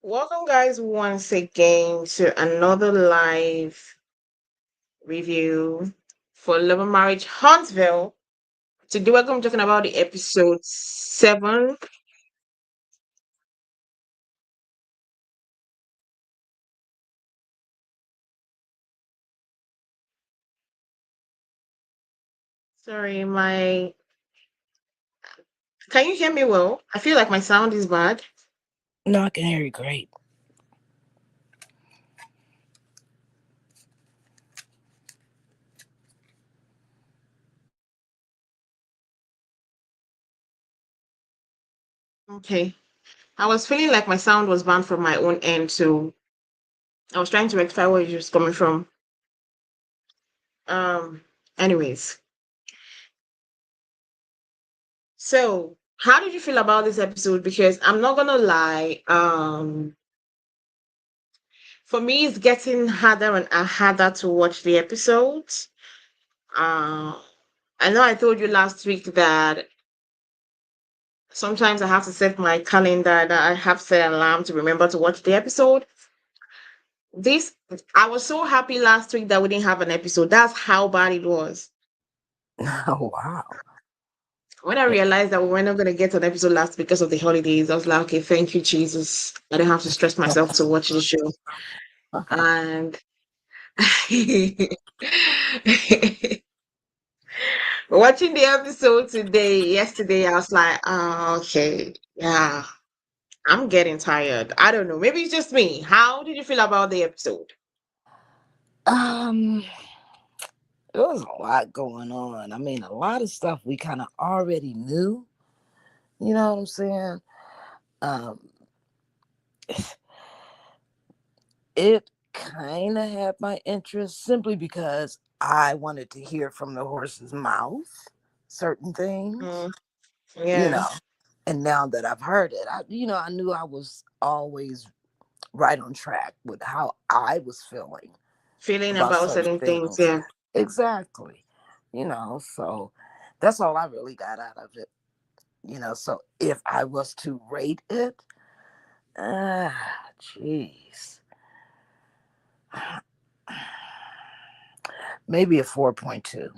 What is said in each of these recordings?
Welcome, guys, once again to another live review for Love and Marriage Huntsville. Today, we're going to be talking about the episode 7. Sorry, my. Can you hear me well? I feel like my sound is bad. No, I can hear you great. Okay. I was feeling like my sound was bad from my own end, so I was trying to rectify where it was coming from. Um, anyways, so how did you feel about this episode? Because I'm not gonna lie, for me, it's getting harder and harder to watch the episodes. Uh, I know I told you last week that sometimes I have to set my calendar that I have set an alarm to remember to watch the episode. This I was so happy last week that we didn't have an episode. That's how bad it was. Oh, wow. When I realized that we were not going to get an episode last because of the holidays, I was like, okay, thank you, Jesus. I don't have to stress myself to watch the show. And watching the episode yesterday, I was like, oh, okay, yeah, I'm getting tired. I don't know. Maybe it's just me. How did you feel about the episode? um, there was a lot going on. I mean, a lot of stuff we kind of already knew. You know what I'm saying? Um, it kind of had my interest simply because I wanted to hear from the horse's mouth certain things, Mm, you yeah, know. And now that I've heard it, I knew I was always right on track with how I was feeling feeling about about certain certain things. things. Yeah. Exactly. So that's all I really got out of it. So if I was to rate it, jeez, maybe a 4.2.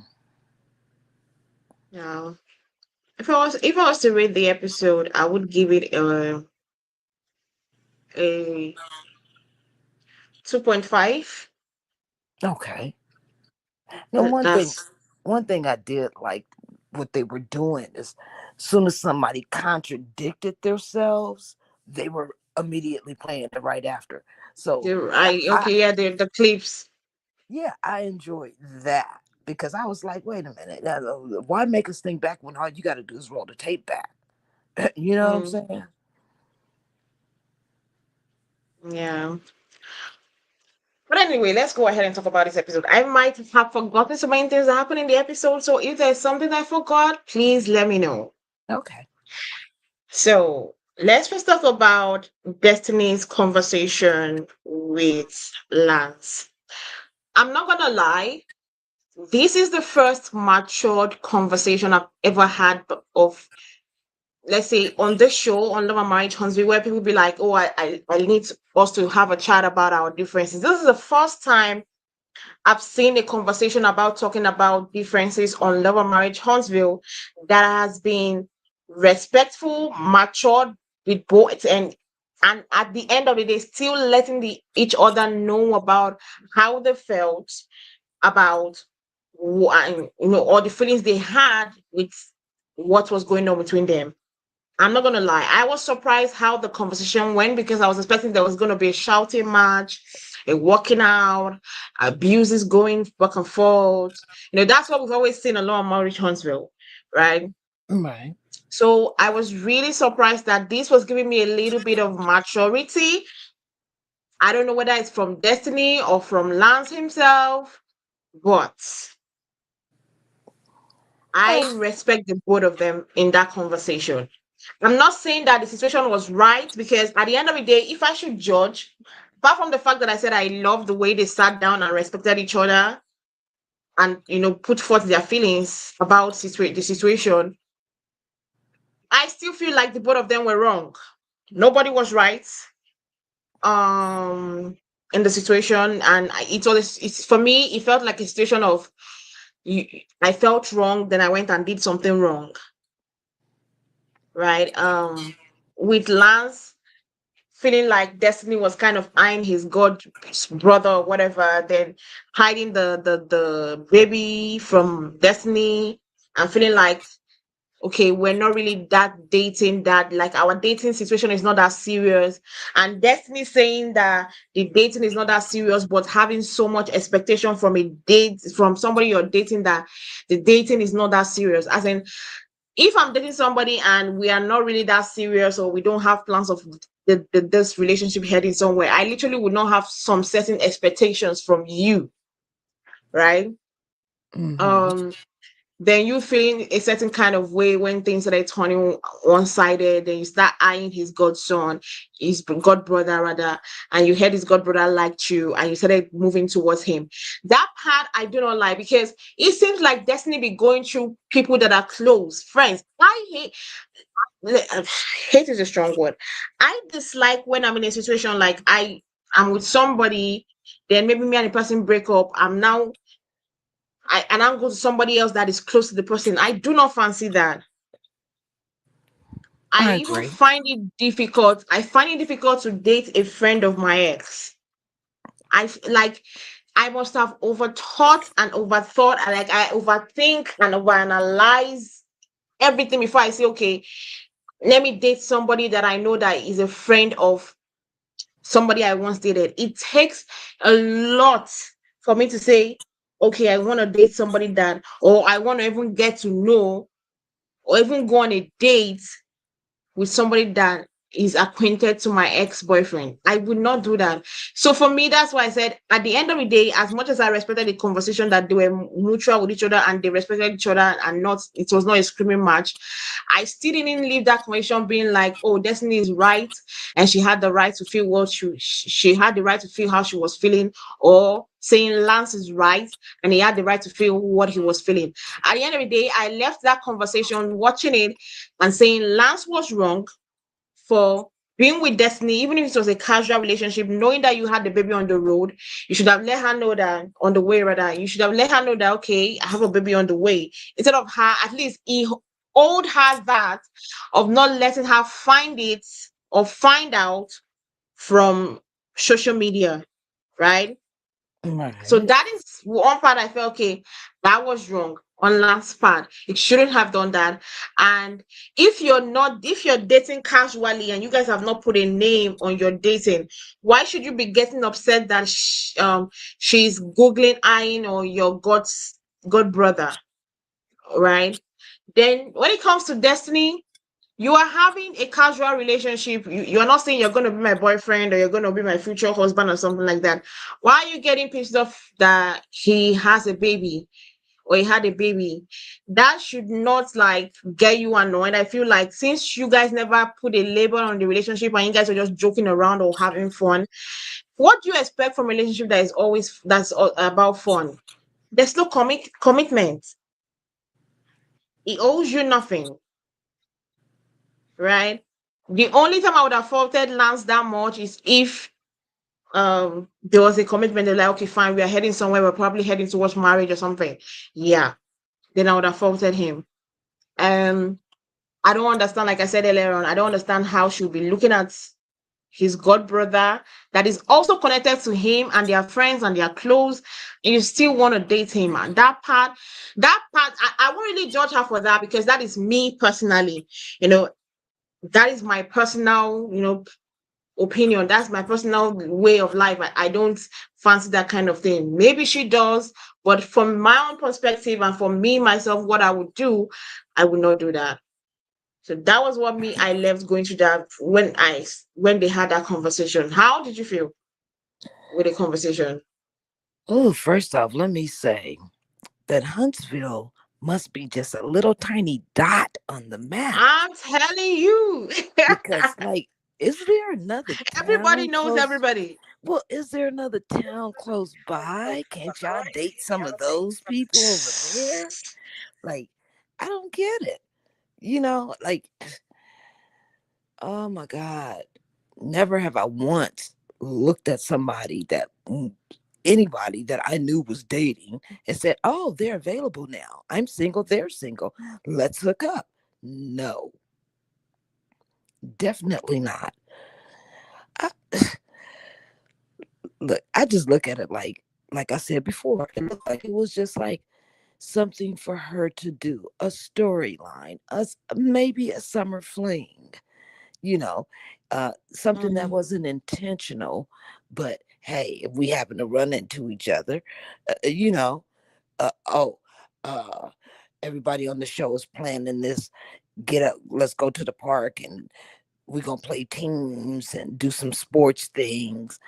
Yeah. If I was to rate the episode, I would give it a 2.5. Okay. Now That's one thing I did like what they were doing is soon as somebody contradicted themselves, they were immediately playing it right after. So the I, I I okay, yeah, the clips. yeah, I enjoyed that because I was like, wait a minute, why make us think back when all you got to do is roll the tape back? You know what I'm Mm, saying? yeah. But anyway, let's go ahead and talk about this episode. I might have forgotten so many things that happened in the episode, so if there's something I forgot, please let me know. Okay. So let's first talk about Destiny's conversation with Lance. I'm not gonna lie, this is the first matured conversation I've ever had of, let's say, on this show on Love and Marriage Huntsville, where people be like, oh, I need us to have a chat about our differences. This is the first time I've seen a conversation about talking about differences on Love and Marriage Huntsville that has been respectful, matured with both, and at the end of the day, still letting each other know about how they felt about all the feelings they had with what was going on between them. I'm not gonna lie. I was surprised how the conversation went because I was expecting there was gonna be a shouting match, a walking out, abuses going back and forth. That's what we've always seen a lot of Mauritius Huntsville, right? Right. So I was really surprised that this was giving me a little bit of maturity. I don't know whether it's from Destiny or from Lance himself, but I Oh, respect the both of them in that conversation. I'm not saying that the situation was right because at the end of the day, if I should judge, apart from the fact that I said I love the way they sat down and respected each other and put forth their feelings about the situation, I still feel like the both of them were wrong. Nobody was right. um in the situation, and it's for me, it felt like a situation of you, I felt wrong, then I went and did something wrong, right? With Lance feeling like Destiny was kind of eyeing his god brother or whatever, then hiding the baby from Destiny, and feeling like, okay, we're not really that dating, that like our dating situation is not that serious, and Destiny saying that the dating is not that serious, but having so much expectation from a date, from somebody you're dating, that the dating is not that serious. As in, if I'm dating somebody and we are not really that serious, or we don't have plans of this relationship heading somewhere, I literally would not have some certain expectations from you, right? Mm-hmm. um then you feeling a certain kind of way when things are turning one-sided, then you start eyeing his godson, his god brother rather, and you heard his god brother liked you, and you started moving towards him. That part I do not like, because it seems like Destiny be going through people that are close friends. I hate hate is a strong word. I dislike when I'm in a situation like I'm with somebody, then maybe me and the person break up. And I'll go to somebody else that is close to the person. I do not fancy that. I I even agree. find it difficult. I find it difficult to date a friend of my ex. Like I must have overthought and overthought, and like I overthink and overanalyze everything before I say, okay, let me date somebody that I know that is a friend of somebody I once dated. It takes a lot for me to say, okay, I want to date somebody that, or I want to even get to know, or even go on a date with somebody that is acquainted to my ex-boyfriend. I would not do that. So for me, that's why I said at the end of the day, as much as I respected the conversation that they were mutual with each other and they respected each other, and not, it was not a screaming match, I still didn't leave that conversation being like, oh, Destiny is right and she had the right to feel what she had the right to feel how she was feeling, or saying Lance is right and he had the right to feel what he was feeling. At the end of the day, I left that conversation watching it and saying Lance was wrong for being with Destiny, even if it was a casual relationship, knowing that you had the baby on the road. You should have let her know that, on the way rather. You should have let her know that, okay, I have a baby on the way. Instead of her, at least he owed her that, of not letting her find it or find out from social media, right? So Right. that is one part I felt, okay, that was wrong on last part. It shouldn't have done that. And if you're dating casually and you guys have not put a name on your dating, why should you be getting upset that she's googling eyeing or your god brother, right? Then when it comes to Destiny, you are having a casual relationship. You're not saying you're going to be my boyfriend or you're going to be my future husband or something like that. Why are you getting pissed off that he has a baby or he had a baby? That should not like get you annoyed. I feel like since you guys never put a label on the relationship and you guys are just joking around or having fun, what do you expect from a relationship that is always that's about fun? There's no commitment. It owes you nothing, right? The only time I would have faulted Lance that much is if there was a commitment. They're like, okay, fine, we are heading somewhere, we're probably heading towards marriage or something. Yeah, then I would have faulted him. Um, I don't understand, like I said earlier on, I don't understand how she'll be looking at his god brother that is also connected to him, and they are friends and they are close, and you still want to date him. And that part, I won't really judge her for that, because that is me personally. You know, that is my personal, opinion. That's my personal way of life. I don't fancy that kind of thing. Maybe she does, but from my own perspective and for me myself, what I would do, I would not do that. So that was what me I left going to that when they had that conversation. How did you feel with the conversation? Oh, first off, let me say that Huntsville must be just a little tiny dot on the map. I'm telling you, Because, like, is there another everybody town knows close? everybody. Well, is there another town close by? Can't y'all date some of those people over there? Like, I don't get it. Like, oh my God. Never have I once. looked at somebody that anybody that I knew was dating and said, "Oh, they're available now. I'm single, they're single. Let's hook up." No, definitely not. I, look, I just look at it like I said before, it looked like it was just like something for her to do, a storyline, maybe a summer fling, you know, something that Mm. wasn't intentional. But hey, if we happen to run into each other, you know, oh, uh, everybody on the show is planning this. Get up, let's go to the park and we're gonna play teams and do some sports things.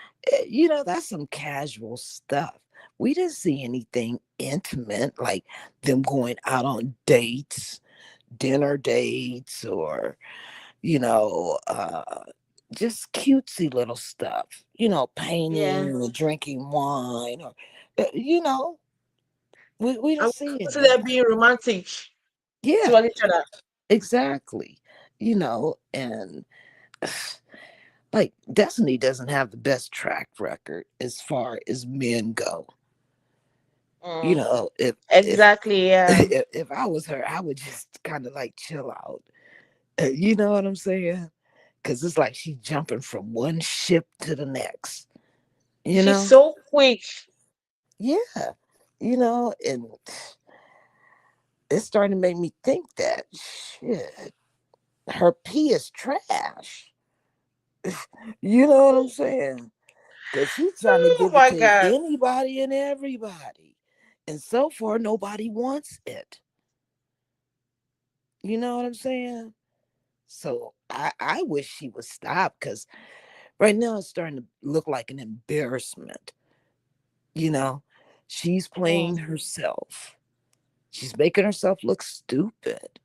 That's some casual stuff. We didn't see anything intimate like them going out on dates, dinner dates, or you know uh just cutesy little stuff, Yeah. painting or drinking uh, you know we I didn't would see any of consider that. being romantic Yeah, towards each other. exactly. And like Destiny doesn't have the best track record as far as men go. Mm. If Exactly. Yeah. if I was her, I would just kind of like chill out. You know what I'm saying? Because it's like she's jumping from one ship to the next. You She's know? so quick. Yeah. And it's starting to make me think that shit, her pee is trash. You know what I'm saying? Because she's trying to Oh give it my to God. anybody and everybody. And so far, nobody wants it. You know what I'm saying? So I wish she would stop because right now it's starting to look like an embarrassment. You know, she's playing Mm. herself. She's making herself look stupid.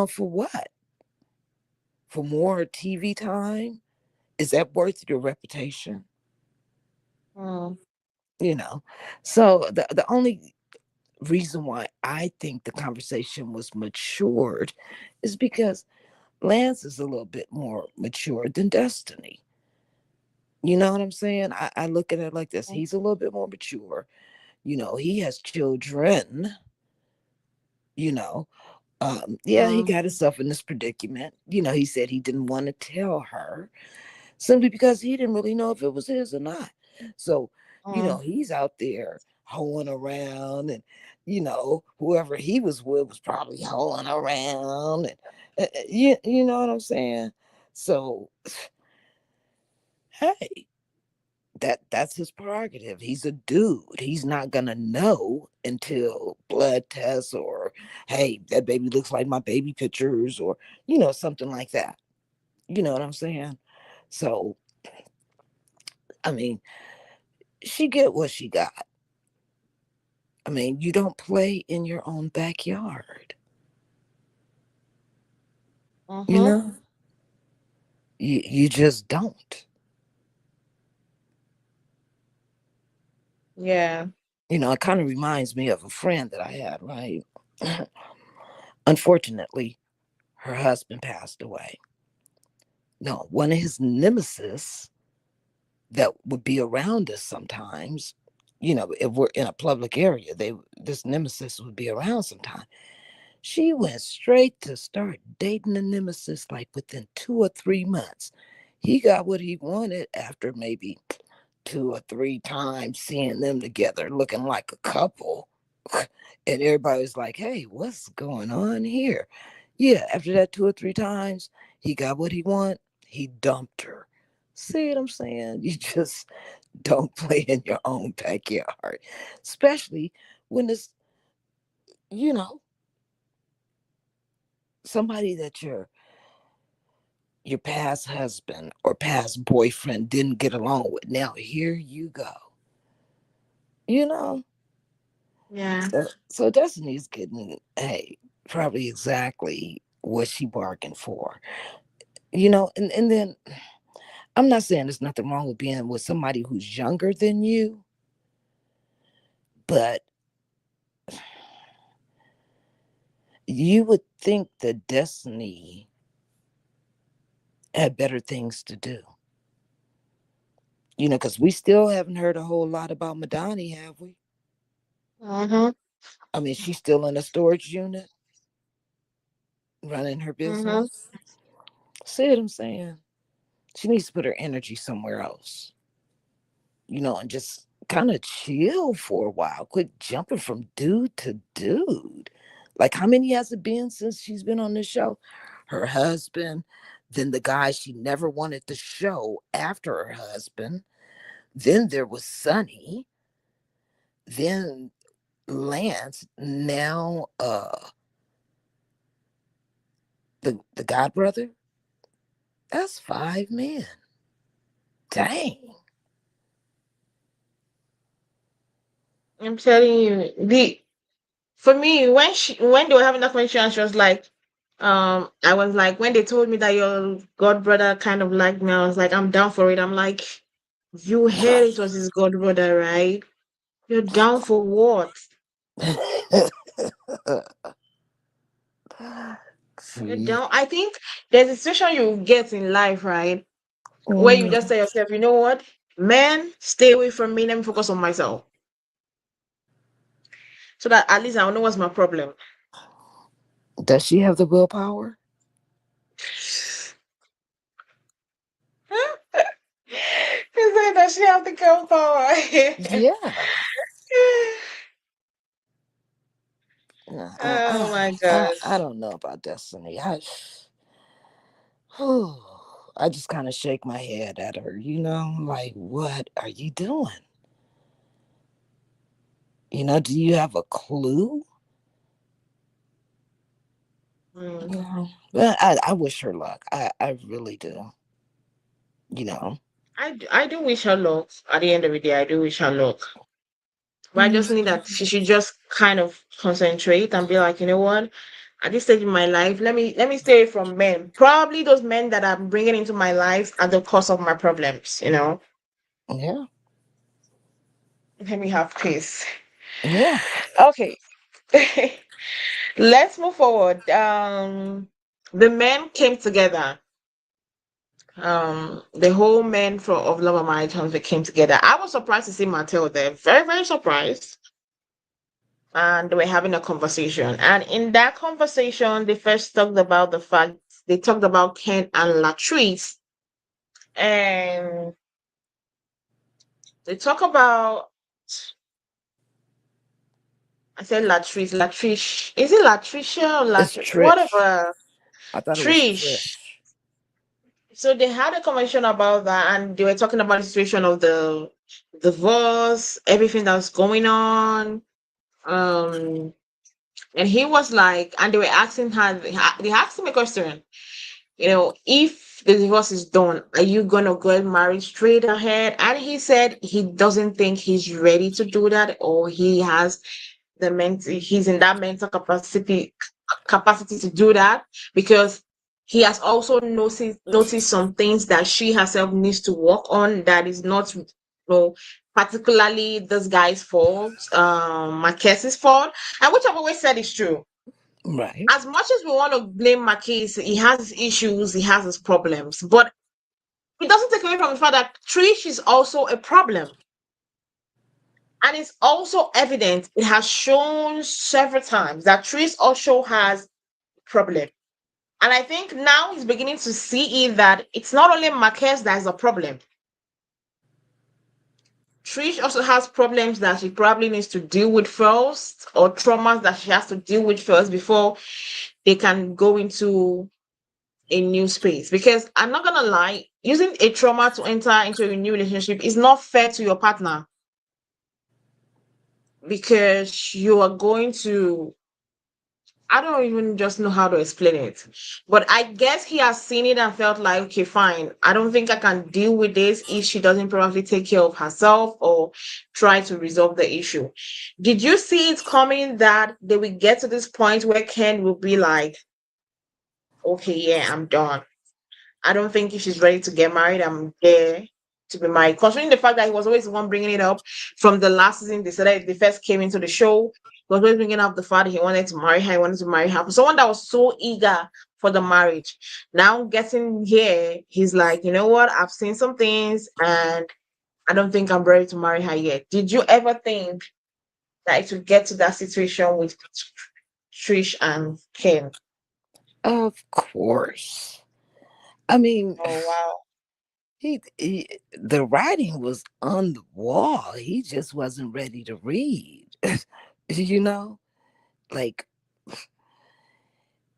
For what? For more TV time? Is that worth your reputation? Mm. You know, so the only reason why I think the conversation was matured is because Lance is a little bit more mature than Destiny. You know what I'm saying? I look at it like this. He's a little bit more mature. He has children, you know. Yeah, he Mm. got himself in this predicament. He said he didn't want to tell her simply because he didn't really know if it was his or not. So, Mm. he's out there hoeing around, and whoever he was with was probably hoeing around, and you know what I'm saying. So, hey, that's his prerogative. He's a dude. He's not gonna know until blood tests, or hey, that baby looks like my baby pictures, or something like that. You know what I'm saying? So, I mean, she get what she got. I mean, you don't play in your own backyard. You Mm-hmm. know, you just don't. Yeah. It kind of reminds me of a friend that I had. Right. Unfortunately, her husband passed away. No, one of his nemesis that would be around us sometimes. If we're in a public area, this nemesis would be around sometimes. She went straight to start dating the nemesis like within 2 or 3 months. He got what he wanted after maybe 2 or 3 times seeing them together looking like a couple. And everybody was like, hey, what's going on here? Yeah, after that 2 or 3 times, he got what he wanted. He dumped her. See what I'm saying? You just don't play in your own backyard, especially when it's, you know, somebody that your past husband or past boyfriend didn't get along with. Now here you go. You know, Yeah. so Destiny's getting, hey, probably exactly what she bargained for. And then I'm not saying there's nothing wrong with being with somebody who's younger than you, but you would think that Destiny had better things to do. Because we still haven't heard a whole lot about Madani, have we? Mm-hmm. I mean, she's still in a storage unit running her Mm-hmm. business. See what I'm saying? She needs to put her energy somewhere else, and just kind of chill for a while. Quit jumping from dude to dude. Like, how many has it been since she's been on this show? Her husband, then the guy she never wanted to show after her husband. Then there was Sonny. Then Lance. Now, the god brother. That's 5 men. Dang. I'm telling you, for me, when they were having that conversation, she was like, I was like, when they told me that your god brother kind of liked me, I was like, I'm down for it. I'm like, you heard it was his god brother, right? You're down for what? You're See, down. I think there's a situation you get in life, right? Where you just mm, tell yourself, you know what? Man, stay away from me. Let me focus on myself. So that at least I'll know what's my problem. does she have the willpower? He said that she have the girl power. Yeah. No, Oh my I gosh. don't know about Destiny. I just kind of shake my head at her, like, what are you doing? Do you have a clue? Mm. But I wish her luck. I really do. You know. I do wish her luck. At the end of the day, I do wish her luck. But I just need that Mhm. she should just kind of concentrate and be like, you know what? At this stage in my life, let me stay away from men. Probably those men that I'm bringing into my life are the cause of my problems. Yeah. Let me have peace. Yeah. Okay. Let's move forward. The men came together. The whole men of Love and Marriage Huntsville came together. I was surprised to see Martell there. Very, very surprised. And they were having a conversation. And in that conversation, they first talked about the fact they talked about Ken and Latrice. And they talk about I said Latrice, Latrice. Is it Latricia or It's Latrice? Trish. Whatever. I thought it was Trish. Trish. So they had a conversation about that, and they were talking about the situation of the divorce, everything that's going on. Um, and he was like, and they were asking her, they asked him a question. If the divorce is done, are you gonna get married straight ahead? And he said he doesn't think he's ready to do that, or he has he's in that mental capacity to do that because he has also noticed some things that she herself needs to work on that is not particularly this guy's fault, Marquez's fault, and which I've always said is true. Right. As much as we want to blame Marquez, he has his issues, he has his problems, but it doesn't take away from the fact that Trish is also a problem. And it's also evident, it has shown several times that Trish also has a problem. And I think now he's beginning to see it that it's not only Marquez that is a problem. Trish also has problems that she probably needs to deal with first, or traumas that she has to deal with first before they can go into a new space. Because I'm not gonna lie, using a trauma to enter into a new relationship is not fair to your partner because you are going to I don't even just know how to explain it. But I guess he has seen it and felt like, okay, fine. I don't think I can deal with this if she doesn't probably take care of herself or try to resolve the issue. Did you see it coming that they will get to this point where Ken will be like, okay, yeah, I'm done. I don't think if she's ready to get married, I'm there to be married. Considering the fact that he was always the one bringing it up from the last season, they said that they first came into the show, he was always bringing up the fact that he wanted to marry her, he wanted to marry her. For someone that was so eager for the marriage, now getting here, he's like, you know what? I've seen some things, and I don't think I'm ready to marry her yet. Did you ever think that it would get to that situation with Trish and Ken? Of course. I mean, Oh wow. the writing was on the wall. He just wasn't ready to read. you know, like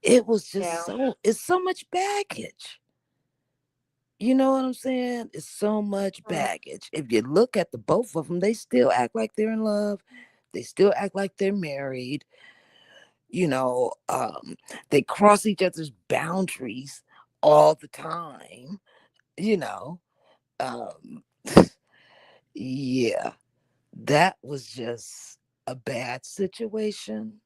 it was just Yeah. it's so much baggage. You know what I'm saying? It's so much Mm. baggage. If you look at the both of them, they still act like they're in love. They still act like they're married. You know, they cross each other's boundaries all the time. You know, um, yeah, that was just a bad situation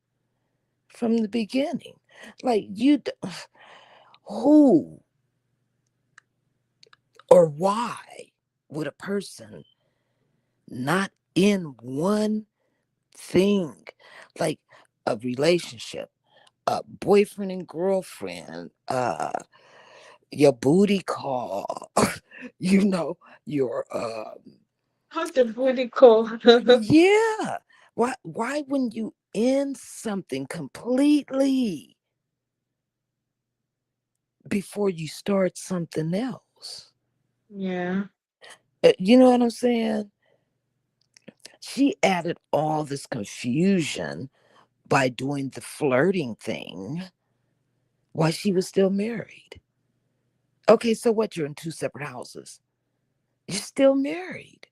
from the beginning. Like who or why would a person not in one thing, like a relationship, a boyfriend and girlfriend, your booty call, you know, your How's the booty call? yeah. Why wouldn't you end something completely before you start something else? Yeah. You know what I'm saying? She added all this confusion by doing the flirting thing while she was still married. Okay, so what? You're in two separate houses. You're still married.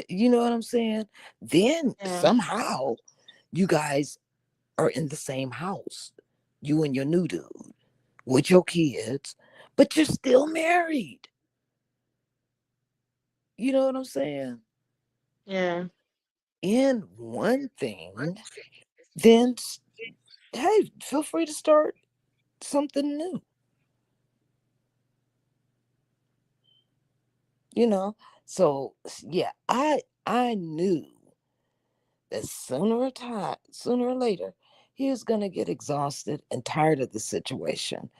You know what I'm saying? Then Yeah. somehow you guys are in the same house, you and your new dude, with your kids, but you're still married. You know what I'm saying? Yeah. In one thing, then hey, feel free to start something new. You know, so yeah, I knew that sooner or later, he was gonna get exhausted and tired of the situation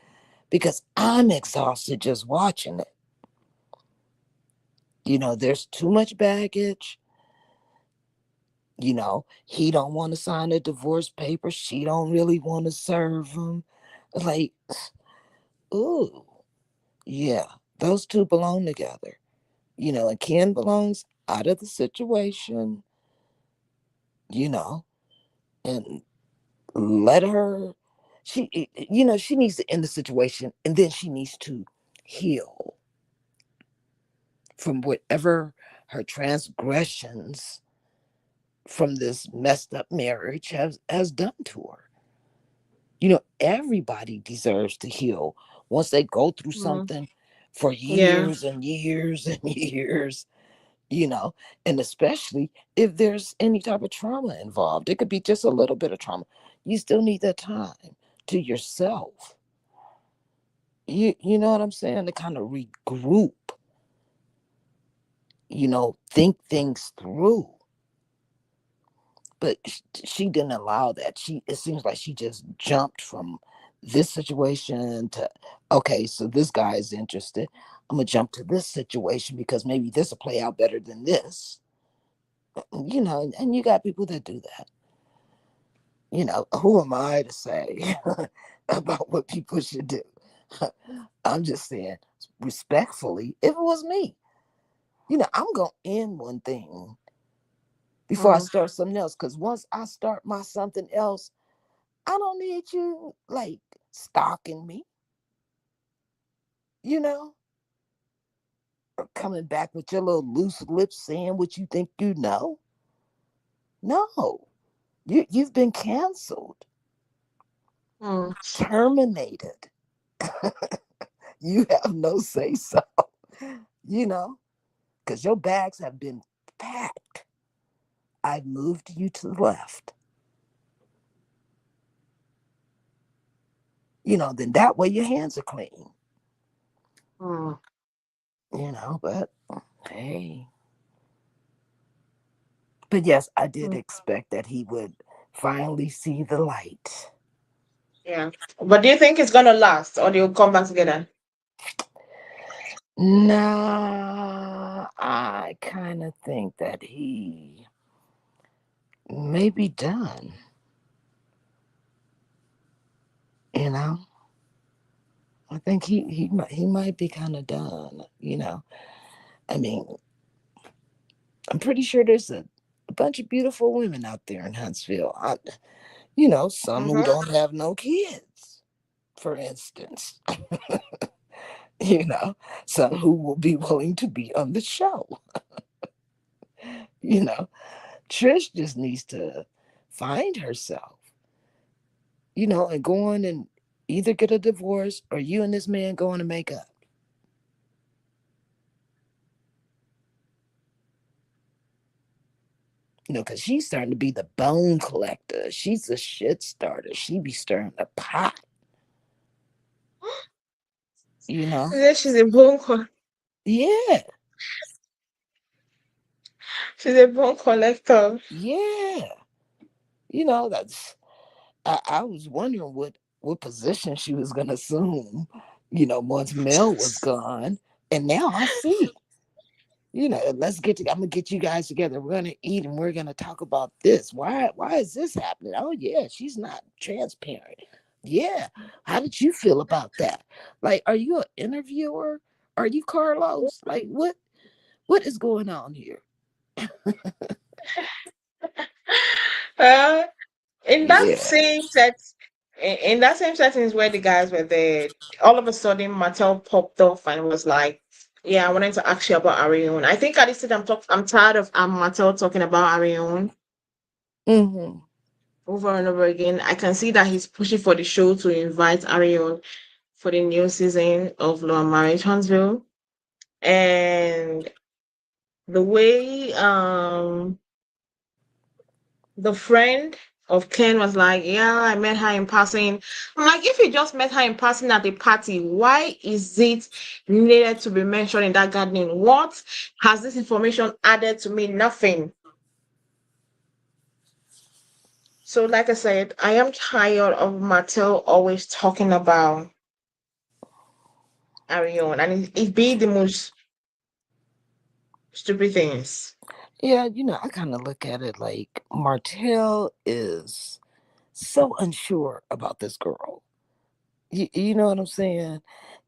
because I'm exhausted just watching it. You know, there's too much baggage. You know, he don't want to sign a divorce paper. She don't really want to serve him. Like, ooh, yeah, those two belong together. You know, and Ken belongs out of the situation. You know, and let her. She needs to end the situation, and then she needs to heal from whatever her transgressions from this messed up marriage has done to her. You know, everybody deserves to heal once they go through Mm. something for Yeah. years and years and years, you know, and especially if there's any type of trauma involved. It could be just a little bit of trauma. You still need that time to yourself. You know what I'm saying? To kind of regroup, think things through. But she didn't allow that. It seems like she just jumped from this situation to, okay, so this guy is interested. I'm gonna jump to this situation because maybe this will play out better than this. And you got people that do that. Who am I to say about what people should do? I'm just saying respectfully, if it was me, I'm gonna end one thing before I Mm. start something else. Because once I start my something else, I don't need you like stalking me, you know, or coming back with your little loose lips saying what you think you know. No, you've been canceled, Mm. terminated. You have no say so, you know, because your bags have been packed. I've moved you to the left, then that way your hands are clean, Mm. but hey. But yes, I did Mm. expect that he would finally see the light. Yeah. But do you think it's gonna last or they'll come back together? Nah, I kind of think that he may be done. You know, I think he might be kind of done. I mean, I'm pretty sure there's a bunch of beautiful women out there in Huntsville. Some who Mm-hmm. don't have no kids, for instance. you know, some who will be willing to be on the show. You know, Trish just needs to find herself, and go on and either get a divorce or you and this man go on and make up. Because she's starting to be the bone collector. She's a shit starter. She be stirring the pot, you know? She's a bone Yeah, she's a bone collector. yeah. That's I was wondering what position she was gonna assume, once Mel was gone. And now I see. I'm gonna get you guys together. We're gonna eat and we're gonna talk about this. Why is this happening? Oh yeah, she's not transparent. Yeah. How did you feel about that? Like, are you an interviewer? Are you Carlos? Like, what is going on here? Uh, in that Yeah. same set, in that same settings where the guys were there, all of a sudden Martell popped off and was like, "Yeah, I wanted to ask you about Arion." I think at this stage I'm tired of Martell talking about Arion Mm-hmm. over and over again. I can see that he's pushing for the show to invite Arion for the new season of Law and Marriage Huntsville, and the way the friend of Ken was like, "Yeah, I met her in passing." I'm like, if you just met her in passing at the party, why is it needed to be mentioned in that gardening? What has this information added to me? Nothing. So, like I said, I am tired of Martell always talking about Arion, and it be the most stupid things. Yeah, I kind of look at it like Martell is so unsure about this girl. You know what I'm saying?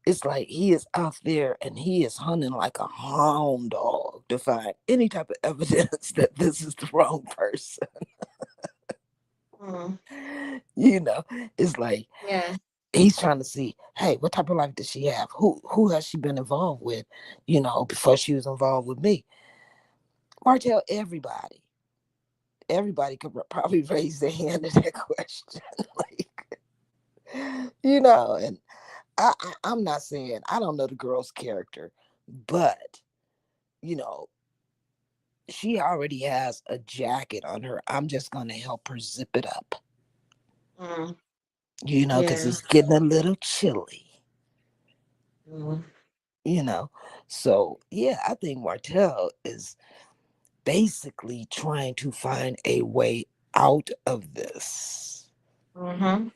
It's like he is out there and he is hunting like a hound dog to find any type of evidence that this is the wrong person. Mm, You know, it's like yeah. he's trying to see, hey, what type of life does she have? Who has she been involved with? Before she was involved with me. Martell, everybody could probably raise their hand to that question. like, and I'm not saying I don't know the girl's character, but you know, she already has a jacket on her. I'm just gonna help her zip it up, Mm, because yeah. it's getting a little chilly, Mm, you know. So yeah, I think Martell is basically trying to find a way out of this, mm-hmm.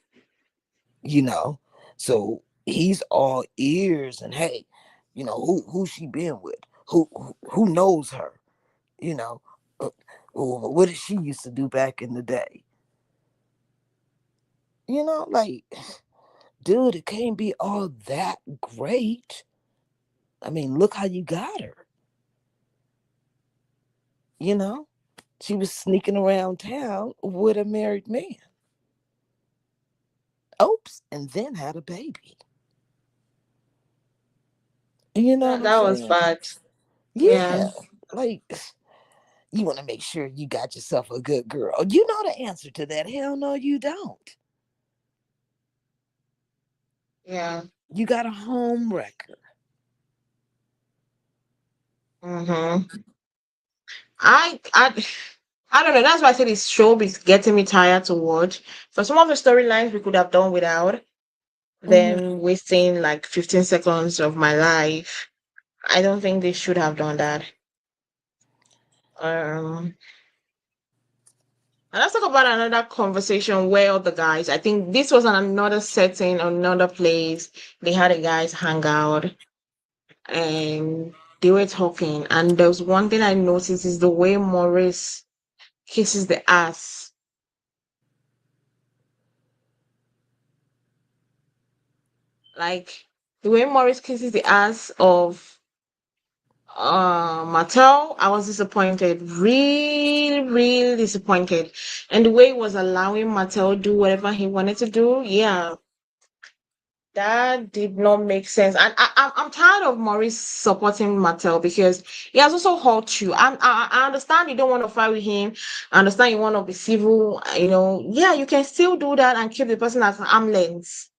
you know. So he's all ears and hey, who she been with? Who knows her? You know, uh, what did she used to do back in the day? Like, dude, it can't be all that great. I mean, look how you got her. You know, she was sneaking around town with a married man. Oops, and then had a baby. You know what I'm That was saying? bad. Yeah. Yeah, like you want to make sure you got yourself a good girl. You know the answer to that. Hell no, you don't. Yeah. You got a home wrecker. Mm-hmm. I I I don't know. That's why I said this show is getting me tired to watch. For some of the storylines we could have done without, Hmm. then wasting like 15 seconds of my life. I don't think they should have done that. And let's talk about another conversation where the guys, I think this was another setting, another place. They had the guys hang out. And they were talking, and there was one thing I noticed is the way Maurice kisses the ass. Like the way Maurice kisses the ass of Martell, I was disappointed. Really, really disappointed. And the way he was allowing Martell do whatever he wanted to do, yeah, that did not make sense. And I'm tired of Maurice supporting Martell because he has also hurt you. I understand you don't want to fight with him. I understand you want to be civil. Yeah, you can still do that and keep the person at arm's length.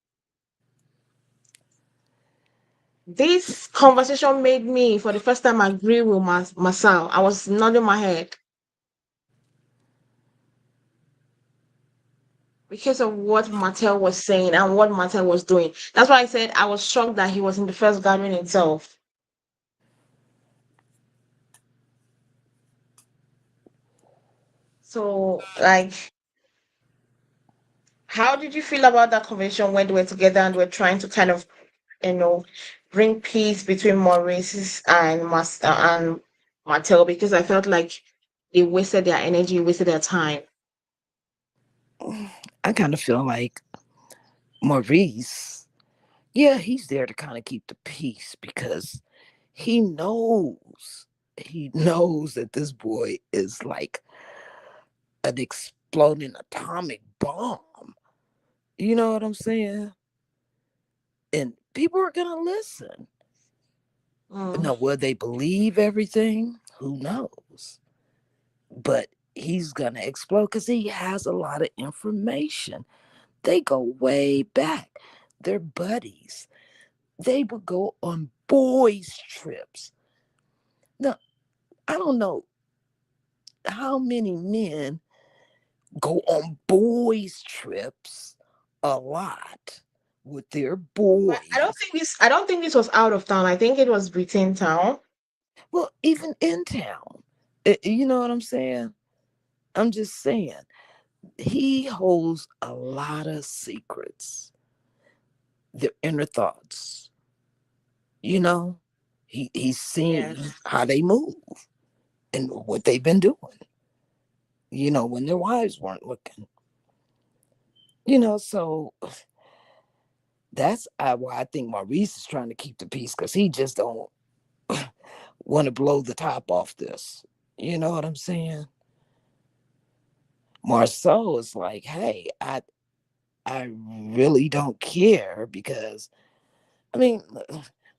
This conversation made me, for the first time, agree with Masao. I was nodding my head because of what Martell was saying and what Martell was doing. That's why I said I was shocked that he was in the first gathering itself. So, like, how did you feel about that conversation when they were together and were trying to kind of, you know, bring peace between Maurice and Master and Martell? Because I felt like they wasted their energy, wasted their time. I kind of feel like Maurice, yeah, he's there to kind of keep the peace because he knows that this boy is like an exploding atomic bomb. You know what I'm saying? And people are gonna listen. Mm, Now, will they believe everything? Who knows? But he's gonna explode because he has a lot of information. They go way back. They're buddies. They would go on boys' trips. Now, I don't know how many men go on boys' trips a lot with their but boys. I don't think this was out of town. I think it was within town. Well, even in town. You know what I'm saying? I'm just saying, he holds a lot of secrets, their inner thoughts. You know, he's seen Yes. how they move and what they've been doing. When their wives weren't looking. So that's why I think Maurice is trying to keep the peace because he just don't want to blow the top off this. You know what I'm saying? Marceau is like, hey, I really don't care because I mean,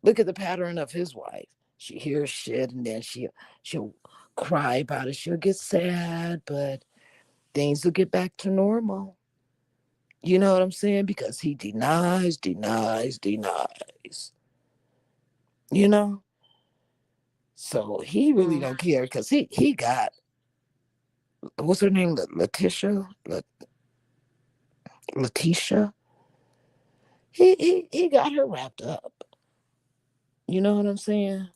look at the pattern of his wife. She hears shit and then she'll cry about it. She'll get sad, but things will get back to normal. You know what I'm saying? Because he denies, denies, denies. You know? So he really Mm, don't care because he got what's her name? Letitia. He got her wrapped up. You know what I'm saying?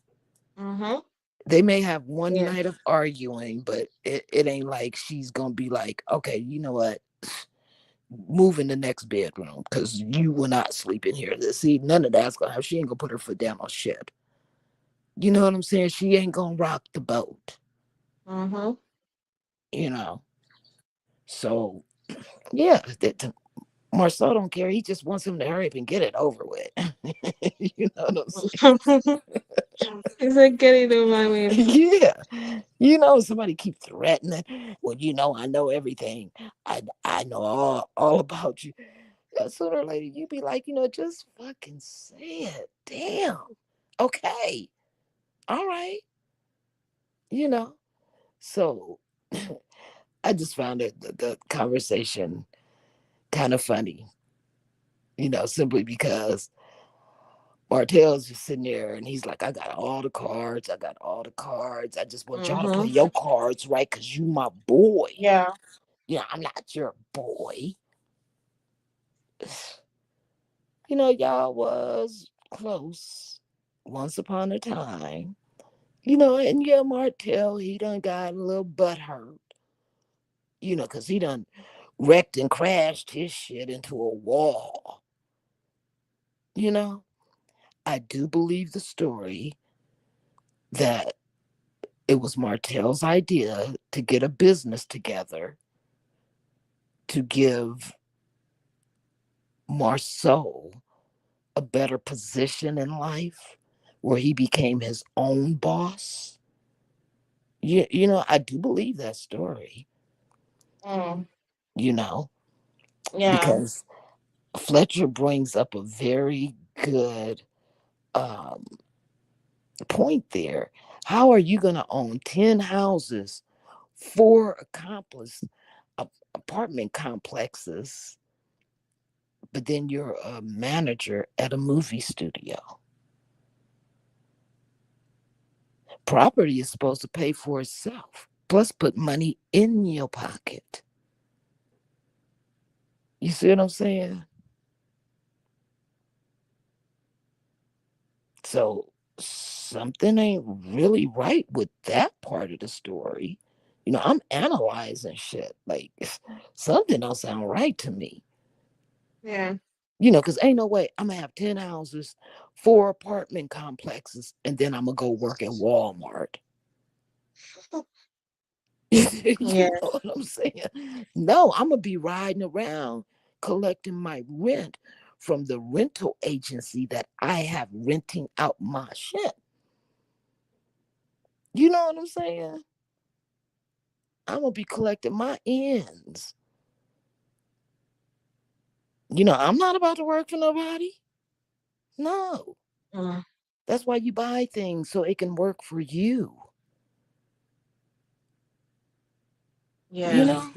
mm-hmm. They may have one Yeah. night of arguing, but it ain't like she's gonna be like, okay, you know what? Move in the next bedroom because you will not sleep in here. See, none of that's gonna happen. She ain't gonna put her foot down on shit. You know what I'm saying? She ain't gonna rock the boat. Mm-hmm. You know. So yeah, Marcel don't care. He just wants him to hurry up and get it over with. You know what I'm saying? Is it getting over with? Yeah. Somebody keep threatening. Well, I know everything. I know all about you. Sooner or later, you be like, just fucking say it. Damn. Okay. All right. You know. So I just found the conversation kind of funny, simply because Martell's just sitting there and he's like, I got all the cards. I got all the cards. I just want y'all to play Mm-hmm. your cards, right? Because you my boy. Yeah. I'm not your boy. Y'all was close once upon a time. And yeah, Martell, he done got a little butt hurt, because he done wrecked and crashed his shit into a wall. You know, I do believe the story that it was Martell's idea to get a business together to give Marsau a better position in life where he became his own boss. I do believe that story, Mm, you know, yeah. because Fletcher brings up a very good um, point there. How are you going to own 10 houses, four apartment complexes, but then you're a manager at a movie studio? Property is supposed to pay for itself, plus put money in your pocket. You see what I'm saying? So something ain't really right with that part of the story. I'm analyzing shit. Like something don't sound right to me. Yeah. Because ain't no way I'm gonna have 10 houses, four apartment complexes, and then I'm gonna go work at Walmart. You Yeah. know what I'm saying? No, I'm gonna be riding around collecting my rent from the rental agency that I have renting out my shit. You know what I'm saying? I'm gonna be collecting my ends. I'm not about to work for nobody. No. Mm, That's why you buy things so it can work for you. You yeah. know?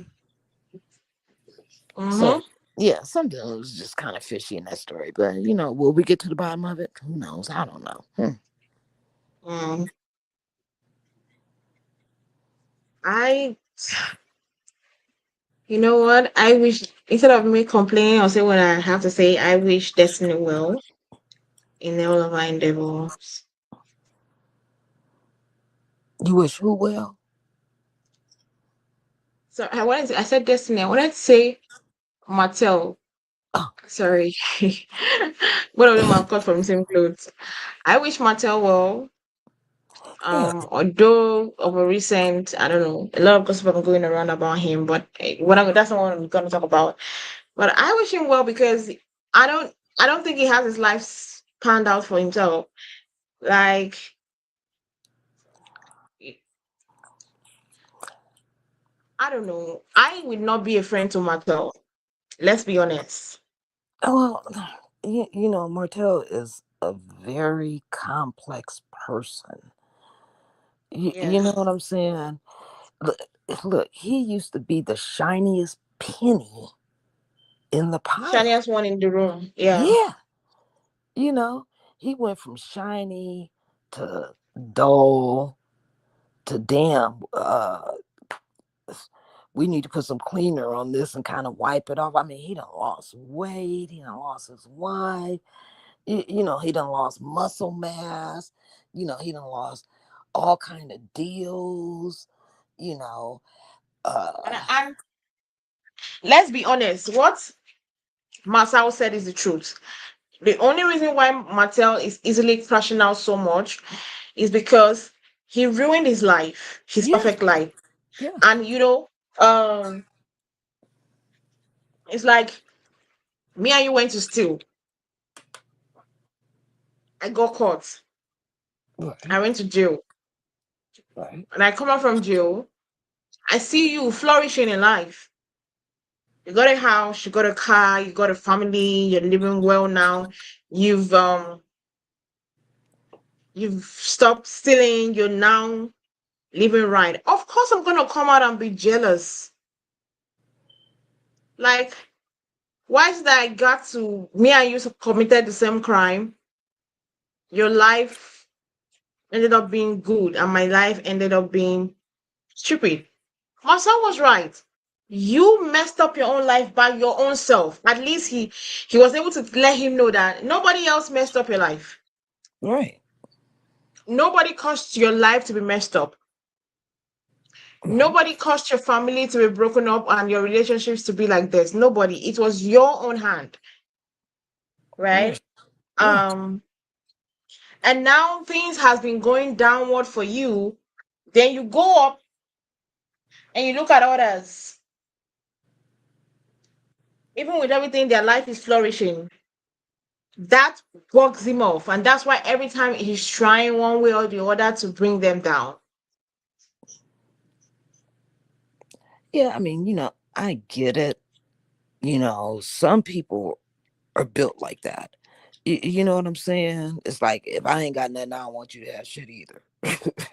So Mm-hmm. yeah, something was just kind of fishy in that story. But will we get to the bottom of it? Who knows? I don't know. Mm. I, you know what? I wish, instead of me complaining or say what I have to say, I wish Destiny well in all of our endeavors. You wish who well? So I said Destiny. I wanted to say Martell. Oh, Sorry. One of them are cut from the same clothes. I wish Martell well. yeah, Although over recent, I don't know, a lot of gossip been going around about him, but that's not what I'm gonna talk about. But I wish him well because I don't think he has his life planned out for himself. Like, I don't know. I would not be a friend to Martell. Let's be honest. well, Martell is a very complex person. You know Yes. what I'm saying? Look, look, he used to be the shiniest penny in the pile. Shania's one in the room. Yeah. Yeah, you know, he went from shiny to dull to damn. We need to put some cleaner on this and kind of wipe it off. I mean, he done lost weight. He done lost his wife. He done lost muscle mass. He done lost all kind of deals. You know, uh, And let's be honest, what Masao said is the truth. The only reason why Mattel is easily crashing out so much is because he ruined his life, his yeah, perfect life. yeah, And um, it's like me and you went to steal. I got caught. I right, went to jail. right, And I come out from jail. I see you flourishing in life. You got a house, you got a car, you got a family, you're living well now. You've um you've stopped stealing, you're now living right. Of course I'm gonna come out and be jealous. Like, why is that I got to me and you committed the same crime? Your life ended up being good, and my life ended up being stupid. My son was right. You messed up your own life by your own self. At least he was able to let him know that nobody else messed up your life. right, Nobody caused your life to be messed up. right, Nobody caused your family to be broken up and your relationships to be like this. Nobody. It was your own hand, right. right? Yeah, Um, and now things has been going downward for you, then you go up and you look at others, even with everything, their life is flourishing. That bugs him off, and that's why every time he's trying one way or the other to bring them down. Yeah, I mean, I get it. Some people are built like that. You know what I'm saying? It's like, if I ain't got nothing, I don't want you to have shit either.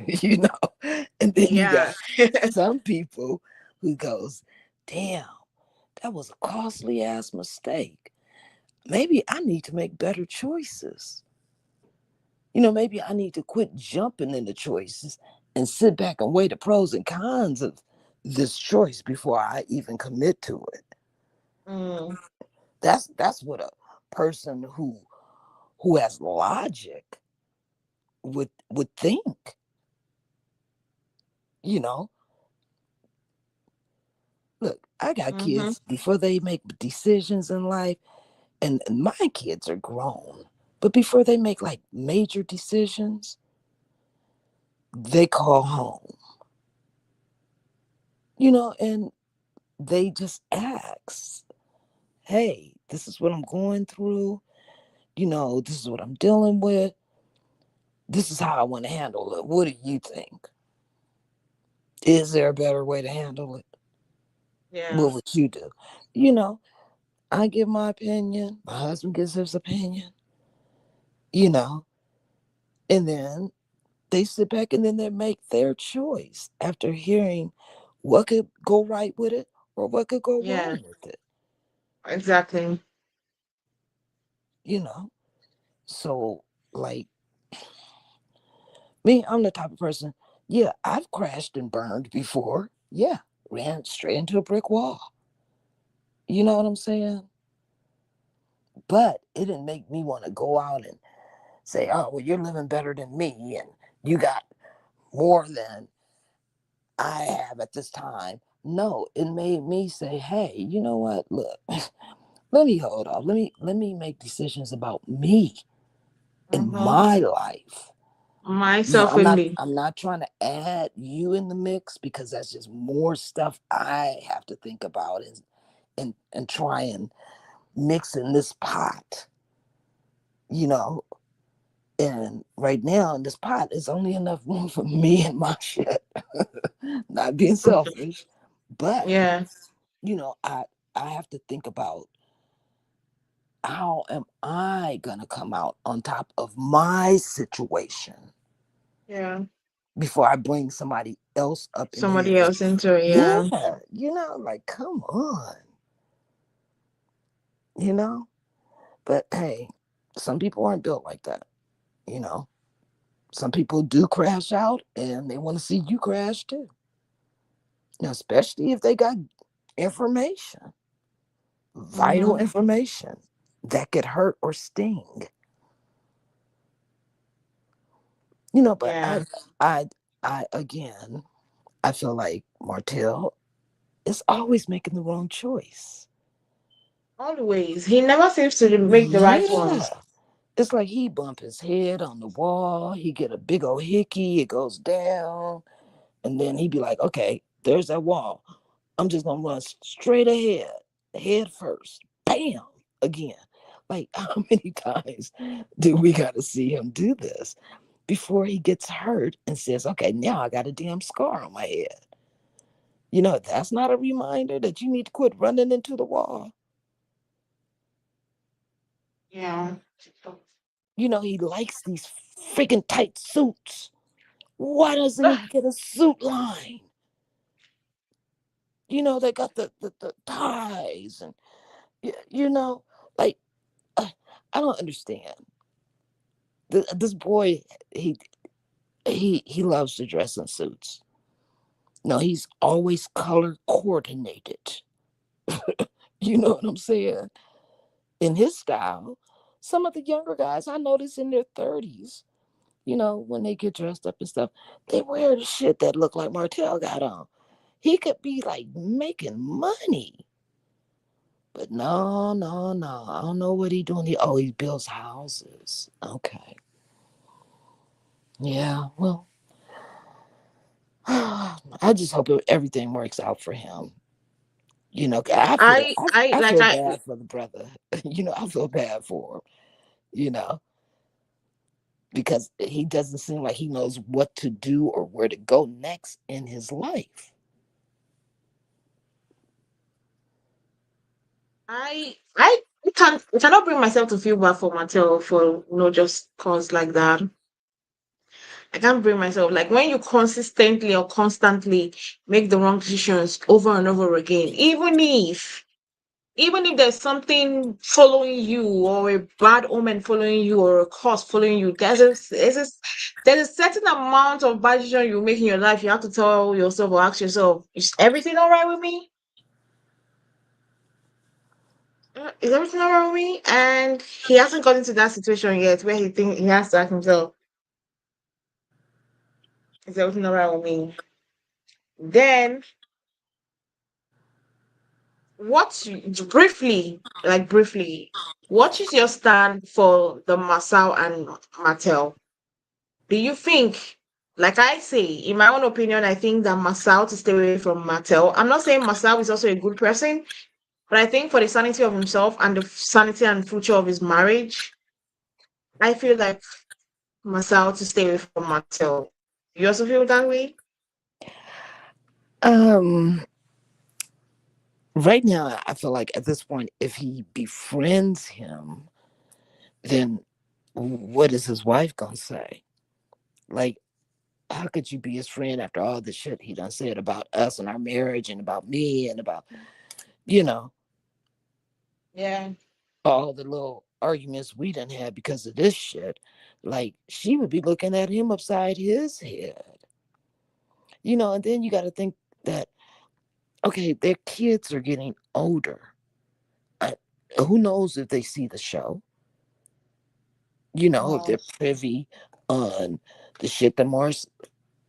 you know? And then you Yeah. got some people who goes, damn, that was a costly ass mistake. Maybe I need to make better choices. Maybe I need to quit jumping into choices and sit back and weigh the pros and cons of this choice before I even commit to it. Mm, That's what a person who has logic would think. You know, look, I got mm-hmm. kids before they make decisions in life, and my kids are grown, but before they make like major decisions, they call home. And they just ask, hey, this is what I'm going through. This is what I'm dealing with. This is how I want to handle it. What do you think? Is there a better way to handle it? Yeah. What would you do? You know, I give my opinion. My husband gives his opinion, you know, and then they sit back and then they make their choice after hearing what could go right with it or what could go Yeah. wrong with it, Exactly. you know. So, like, me, I'm the type of person, yeah, I've crashed and burned before. Yeah, ran straight into a brick wall. You know what I'm saying? But it didn't make me want to go out and say, oh, well, you're living better than me and you got more than I have at this time. No, it made me say, hey, you know what? Look, let me hold off. Let me make decisions about me in Mm-hmm. my life. Myself I'm not only. I'm not trying to add you in the mix because that's just more stuff I have to think about and try and mix in this pot, you know. And right now in this pot is only enough room for me and my shit. Not being selfish, but Yeah. I have to think about how am I gonna come out on top of my situation Yeah. before I bring somebody else up in Somebody here. else into it. Yeah, Yeah. like come on, you know. But hey, some people aren't built like that. You know, some people do crash out and they want to see you crash too. Especially if they got information, vital Mm-hmm. information that could hurt or sting. But Yeah. I, I again, I feel like Martell is always making the wrong choice. Always. He never seems to make the right Yeah. ones. It's like he bump his head on the wall, he get a big old hickey, it goes down, and then he be like, okay, there's that wall. I'm just gonna run straight ahead, head first. Bam! Again. Like, how many times do we gotta see him do this before he gets hurt and says, okay, now I got a damn scar on my head? That's not a reminder that you need to quit running into the wall. Yeah. He likes these freaking tight suits. Why doesn't he get a suit line? They got the ties and, like, uh, I don't understand. This boy, he he loves to dress in suits. No, he's always color coordinated. You know what I'm saying? In his style, some of the younger guys I notice in their 30s, when they get dressed up and stuff, they wear the shit that look like Martell got on. He could be like making money. But no, no, no. I don't know what he doing. He builds houses. Okay. Yeah, well, I just hope everything works out for him. You know, I feel I I like feel I bad for the brother. I feel bad for him. You know, because he doesn't seem like he knows what to do or where to go next in his life. I cannot bring myself to feel bad for Mattel for just cause like that. I can't bring myself like when you consistently or constantly make the wrong decisions over and over again, even if there's something following you or a bad omen following you or a curse following you, there's a certain amount of bad decision you make in your life. You have to tell yourself or ask yourself, is everything all right with me? Is everything all right with me? And he hasn't gotten to that situation yet where he think he has to ask himself, is everything all right with me? Then briefly, what is your stand for the Marsau and Martell? Do you think, like I say, in my own opinion, I think that Masao to stay away from Mattel. I'm not saying Masao is also a good person, but I think for the sanity of himself and the sanity and future of his marriage, I feel like Masao to stay away from Mattel. You also feel that way? Um, right now, I feel like at this point, if he befriends him, then what is his wife gonna say? Like, how could you be his friend after all the shit he done said about us and our marriage and about me and about, you know, Yeah. all the little arguments we done had because of this shit? Like, she would be looking at him upside his head, and then you got to think that, okay, their kids are getting older. I, who knows if they see the show, if Oh, they're privy on the shit that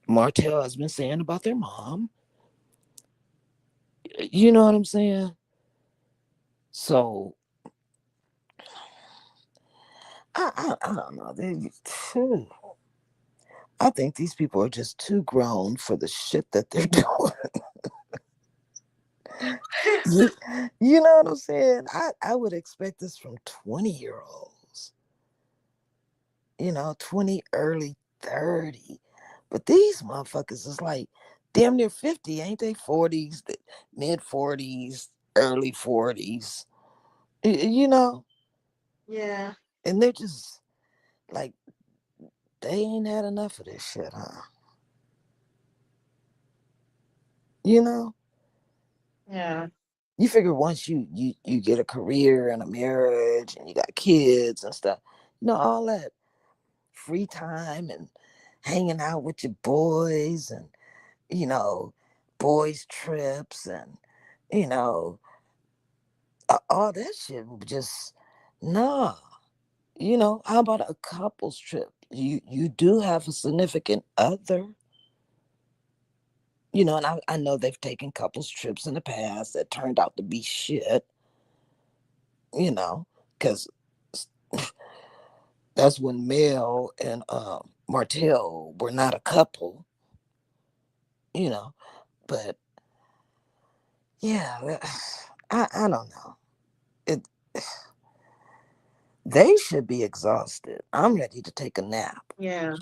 Martell has been saying about their mom. You know what I'm saying? So I don't know. I think these people are just too grown for the shit that they're doing. you, you know what I'm saying? I would expect this from 20-year-olds, 20, early 30. But these motherfuckers is like damn near 50, ain't they? 40s, mid 40s, early 40s, you know? yeah. And they're just like, they ain't had enough of this shit, huh? You know? Yeah. You figure once you get a career and a marriage and you got kids and stuff, all that free time and hanging out with your boys and you know boys trips and you know all that shit would just nah. How about a couples trip? You do have a significant other, and I know they've taken couples trips in the past that turned out to be shit, because that's when Mel and Martell were not a couple, you know. But yeah, I don't know. It They should be exhausted. I'm ready to take a nap. Yeah.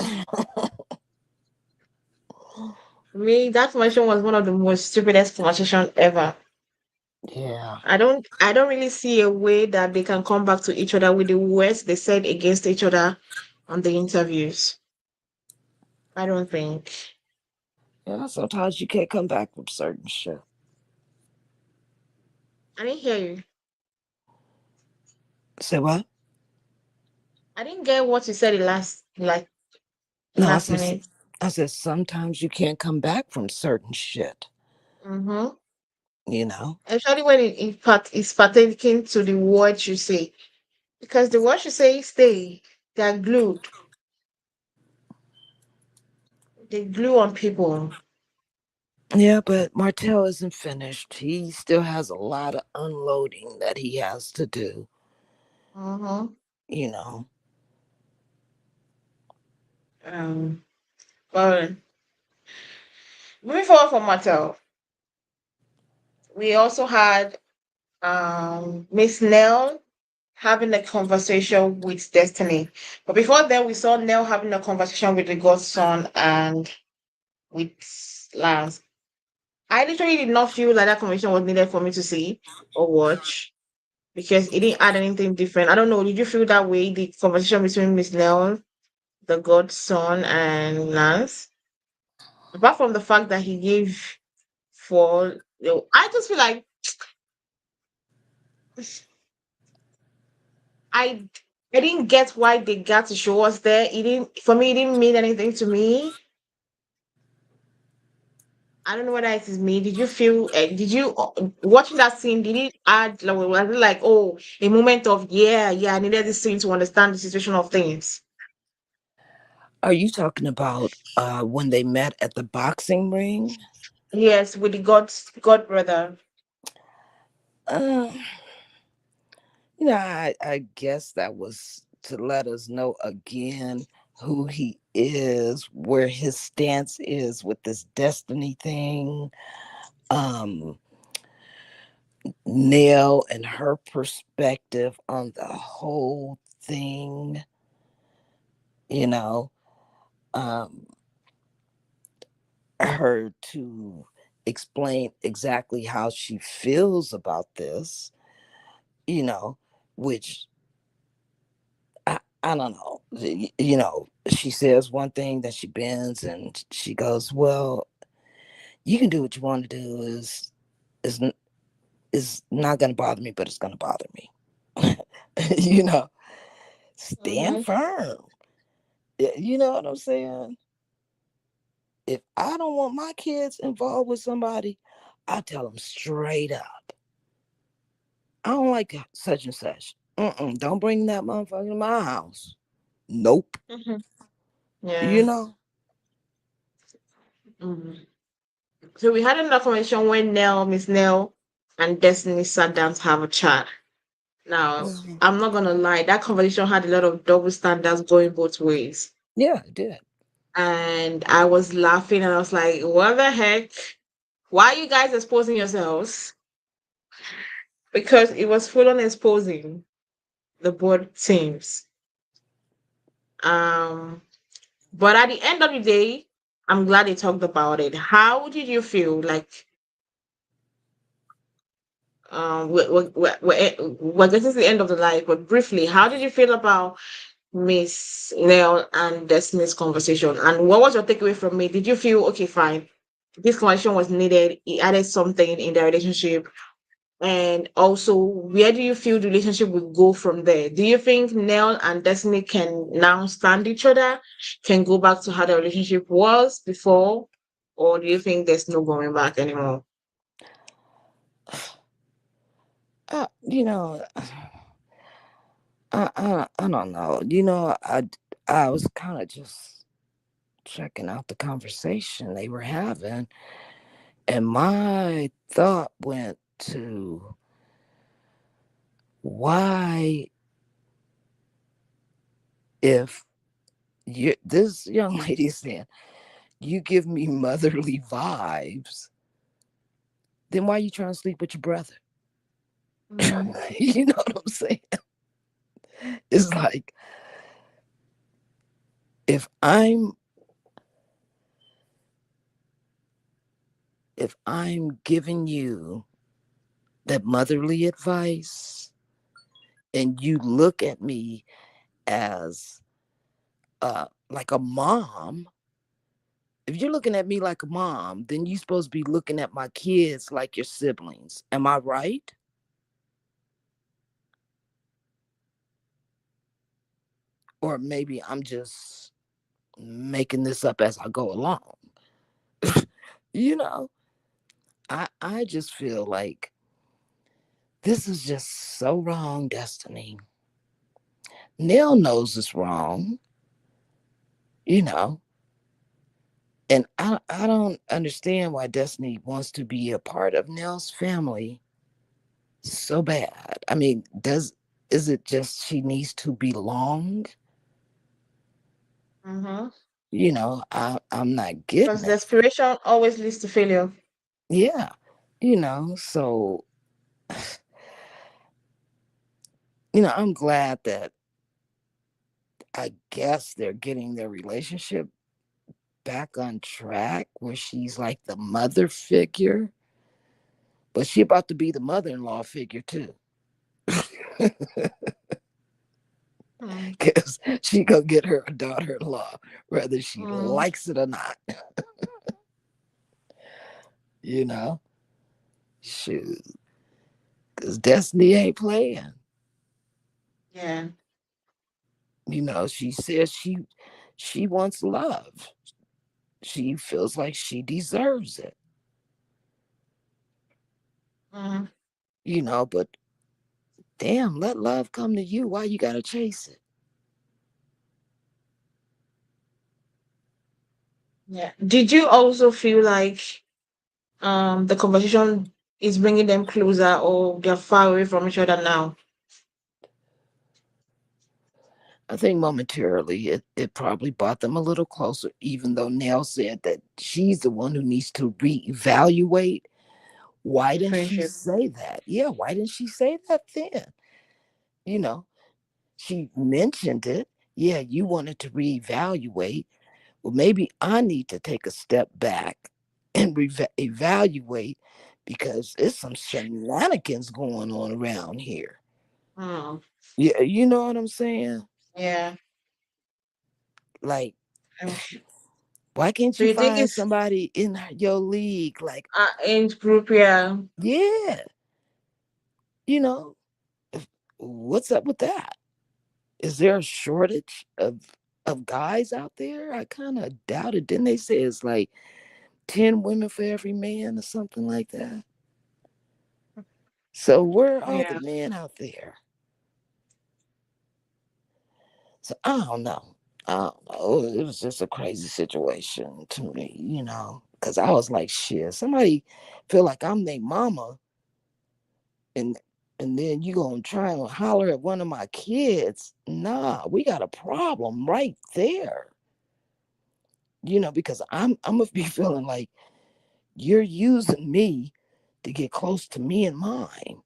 Me, that conversation was one of the most stupidest conversation ever. Yeah. I don't really see a way that they can come back to each other with the words they said against each other on the interviews. I don't think. Yeah, sometimes you can't come back from certain shit. I didn't hear you. Say what? I didn't get what you said the No, last minute. I said sometimes you can't come back from certain shit. Mm-hmm. You know? Especially when it's pertaining to the words you say. Because the words you say stay. They're glued. They glue on people. Yeah, but Martell isn't finished. He still has a lot of unloading that he has to do. Mm-hmm. You know, Um, but moving forward from Martell, we also had Miss Nell having a conversation with Destiny. But before then, we saw Nell having a conversation with the godson and with Lance. I literally did not feel like that conversation was needed for me to see or watch because it didn't add anything different. I don't know. Did you feel that way? The conversation between Miss Nell, the godson, and Lance, apart from the fact that he gave for, I just feel like I I didn't get why they got to show us there. It didn't for me. It didn't mean anything to me. I don't know whether it is me. Did you feel? Did you watching that scene? Did it add? Like, was it like, oh, a moment of yeah, yeah? I needed this scene to understand the situation of things. Are you talking about when they met at the boxing ring? Yes, with the God brother. Uh, I guess that was to let us know again who he is, where his stance is with this destiny thing. Um, Nell and her perspective on the whole thing, you know, um, her to explain exactly how she feels about this, you know, which I don't know. She says one thing, that she bends and she goes, "Well, you can do what you want to do. Is is not going to bother me, but it's going to bother me." you know, stand Mm-hmm. firm. You know what I'm saying? If I don't want my kids involved with somebody, I tell them straight up. I don't like such and such. Don't bring that motherfucker to my house. Nope. Mm-hmm. You Yeah. know. Mhm. So we had another conversation when Miss Nell, and Destiny sat down to have a chat. Now, Mhm. I'm not gonna lie, that conversation had a lot of double standards going both ways. Yeah, it did. And I was laughing and I was like, what the heck? Why are you guys exposing yourselves? Because it was full on exposing the board teams. Um, but at the end of the day, I'm glad they talked about it. How did you feel? Like, we're getting to the end of the life, but briefly, how did you feel about Miss Nell and Destiny's conversation? And what was your takeaway from it? Did you feel okay, fine? This conversation was needed. It added something in their relationship. And also, where do you feel the relationship will go from there? Do you think Nell and Destiny can now stand each other? Can go back to how the relationship was before? Or do you think there's no going back anymore? You know, I don't know. I was kind of just checking out the conversation they were having, and my thought went to why, if this young lady saying you give me motherly vibes, then why are you trying to sleep with your brother? Mhm. You know what I'm saying? It's like, if I'm if I'm giving you that motherly advice and you look at me as like a mom, if you're looking at me like a mom, then you're supposed to be looking at my kids like your siblings. Am I right? Or maybe I'm just making this up as I go along. you know, I just feel like this is just so wrong, Destiny. Neil knows it's wrong, you know, and I don't understand why Destiny wants to be a part of Nell's family so bad. I mean, does is it just she needs to belong? Mhm. I'm not getting Because it. desperation always leads to failure. Yeah, so I'm glad that I guess they're getting their relationship back on track where she's like the mother figure, but she about to be the mother-in-law figure too. Mm, Because she gonna get her a daughter-in-law whether she mm, likes it or not. you know Shoot, because Destiny ain't playing. yeah. She says she wants love. She feels like she deserves it. Mm, But damn, let love come to you. Why you gotta chase it? yeah. Did you also feel like the conversation is bringing them closer, or they're far away from each other now? I think momentarily it probably brought them a little closer, even though Nell said that she's the one who needs to reevaluate. Why The didn't she friendship. say that? Yeah, why didn't she say that then? You know, she mentioned it. Yeah, you wanted to reevaluate. Well, maybe I need to take a step back and evaluate because there's some shenanigans going on around here. Mm, Yeah, you know what I'm saying? yeah. Like, Um, why can't so you you think find it's somebody in your league? Like, age group? Yeah. yeah, you know, what's up with that? Is there a shortage of guys out there? I kind of doubt it. Didn't they say it's like 10 women for every man or something like that? So where are all the Yeah. men out there? So I don't know. I don't know. It was just a crazy situation to me, because I was like, shit, somebody feel like I'm their mama, and and then you gonna try and holler at one of my kids. Nah, we got a problem right there. Because I'm gonna be feeling like you're using me to get close to me and mine.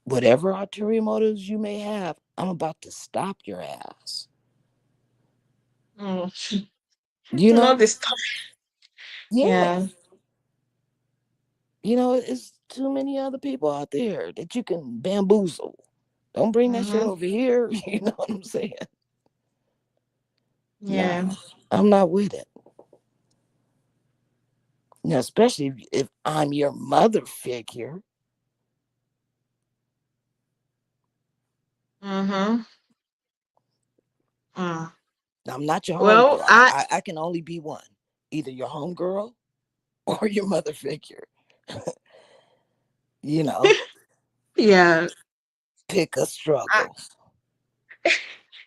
Whatever ulterior motives you may have, I'm about to stop your ass. Mm. You Not know? this time. Yeah. Yeah. It's too many other people out there that you can bamboozle. Don't bring that shit Mm-hmm. over here. You know what I'm saying? Nah, Yeah. I'm not with it. Especially if I'm your mother figure. Mm-hmm. Mm. I'm not your Well, homegirl. I I can only be one. Either your homegirl or your mother figure. You know, yeah. pick a I, struggle.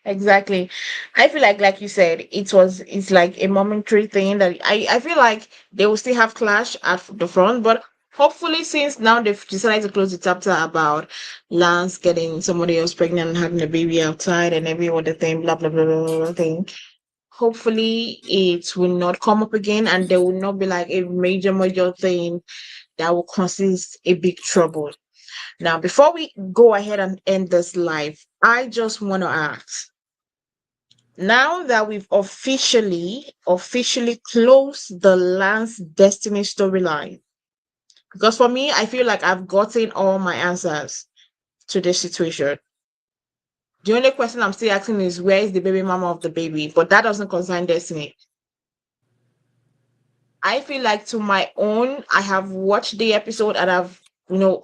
exactly. I feel like you said, it's like a momentary thing that I feel like they will still have clash at the front, but hopefully since now they've decided to close the chapter about Lance getting somebody else pregnant and having a baby outside and every other thing, blah blah blah blah blah blah thing. Hopefully it will not come up again and there will not be like a major thing that will cause a big trouble. Now, before we go ahead and end this live, I just want to ask, now that we've officially closed the Lance Destiny storyline, because for me, I feel like I've gotten all my answers to this situation. The only question I'm still asking is where is the baby mama of the baby? But that doesn't concern Destiny. I feel like to my own, I have watched the episode and I've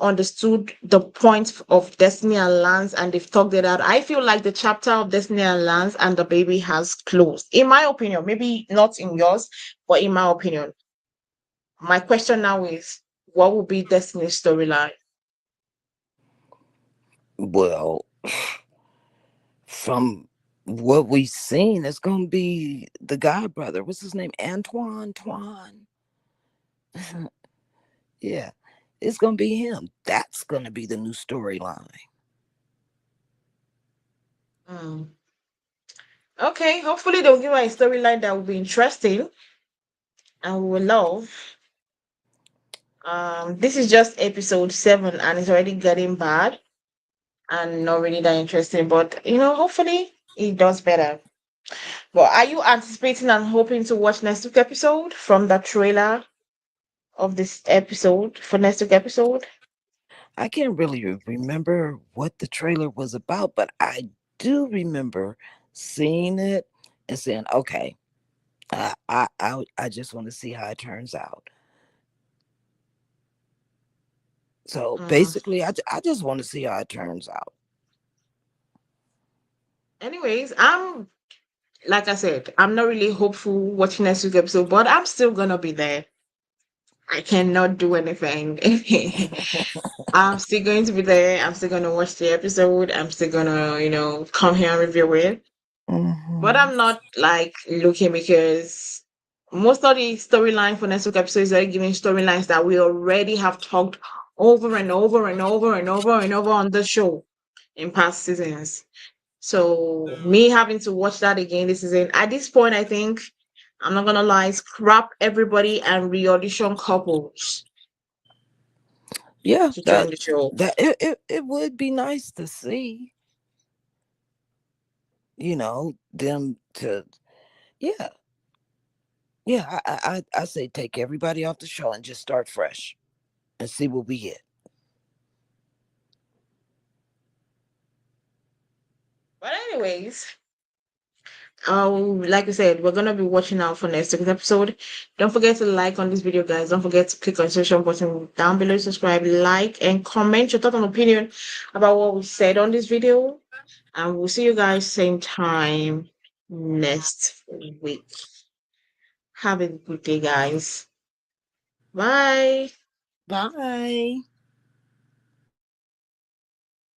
understood the point of Destiny and Lance and they've talked it out. I feel like the chapter of Destiny and Lance and the baby has closed. In my opinion, maybe not in yours, but in my opinion. My question now is what will be Destiny's storyline? Well, from what we've seen, it's gonna be the god brother. What's his name? Antoine Twan. Yeah, it's gonna be him. That's gonna be the new storyline. Mm. Okay, hopefully they'll give us a storyline that will be interesting and we will love. This is just episode 7 and it's already getting bad and not really that interesting. But hopefully it does better. But are you anticipating and hoping to watch next week episode from the trailer of this episode for next week episode? I can't really remember what the trailer was about, but I do remember seeing it and saying, "Okay, I just want to see how it turns out." So Mm. basically, I just want to see how it turns out. Anyways, I'm like I said, I'm not really hopeful watching next week episode, but I'm still gonna be there. I cannot do anything. I'm still going to be there. I'm still gonna watch the episode. I'm still gonna, come here and review it. But Hmm. I'm not like looking because most of the storyline for next week episodes are giving storylines that we already have talked over and over and over and over and over on the show in past seasons. So me having to watch that again this season, at this point, I think I'm not gonna lie, scrap everybody and re-audition couples Yeah, to join that the show. it would be nice to see, them to, yeah, yeah. I say take everybody off the show and just start fresh and see what we get. But anyways, like I said, we're gonna be watching out for next week's episode. Don't forget to like on this video, guys. Don't forget to click on the social button down below, subscribe, like, and comment your thought and opinion about what we said on this video. And we'll see you guys same time next week. Have a good day, guys. Bye. Bye.